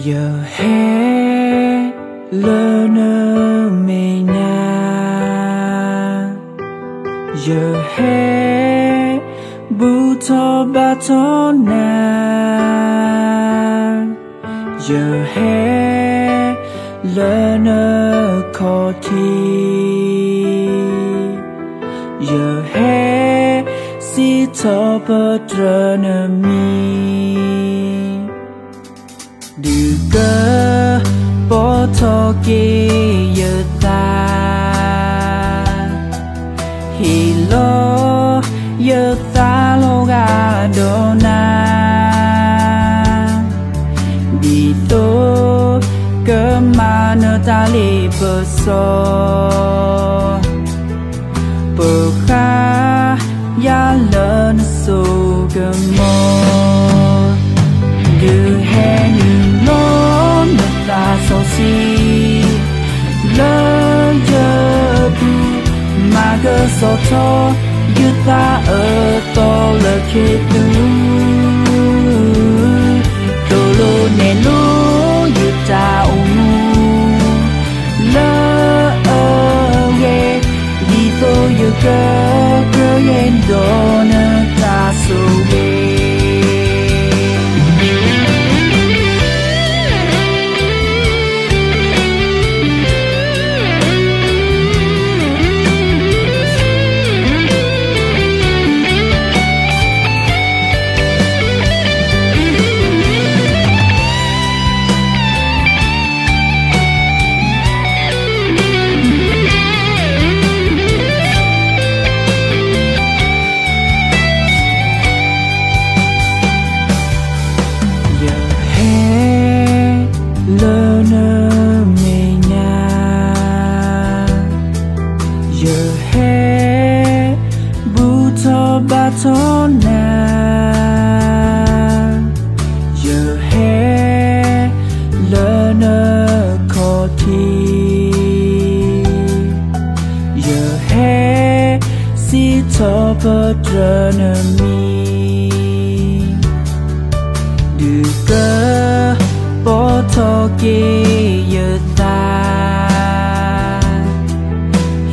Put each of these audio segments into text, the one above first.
Giờ hè lơ nơ mê nha, giờ hè bu thọ ba thọ na, giờ hè lơ nơ khó thi, giờ hè si thọ bơ trơ nơ mi. Đưa cơ bỏ thọ kê giờ ta hi lo giờ ta lo ga đô na đi tô cơ mà nơ ta li bơ so bơ kha ya lớn su cơ mò đưa hè như nó nơ ta so si lỡ giờ bu mà cơ so cho như ta ở to là khi tu đồ lô nè lô như ta ung lỡ ở ghê đi tôi như cơ yên đồ nơ ta sâu bê. Lơ nơ mê nha, giờ hè bu thọ ba thọ na, giờ hè lơ nơ khó thi, giờ hè si thọ bơ trơ nơ mi. Đưa cơ bỏ thọ kê giờ ta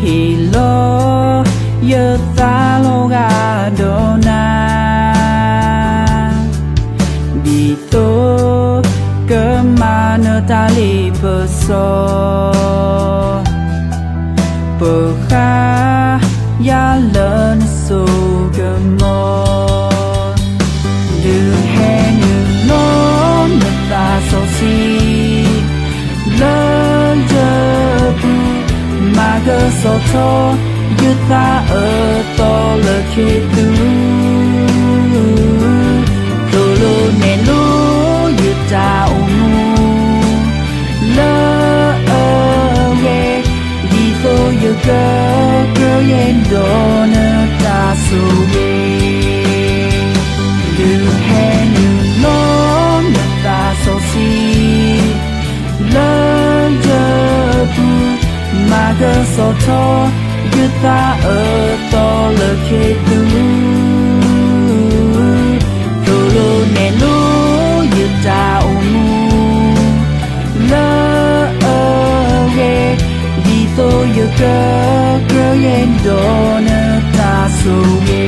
hi lo giờ ta lo ga đô na đi tô cơ mà nơ ta li bơ so bơ kha ya lớn su cơ mò đưa hè như nó nơ ta so si lỡ giờ bu mà cơ so cho như ta ở to là khi tu đồ lô nè lô như ta ung lỡ ở ghê đi tôi như cơ yên đồ nơ ta sâu bê. Đưa hè như nó nơ ta so si lỡ giờ bu mà cơ so cho như ta ở to là khi tu đồ lô nè lô như ta ung lỡ ở ghê đi tôi như cơ yên đồ nơ ta sâu bê.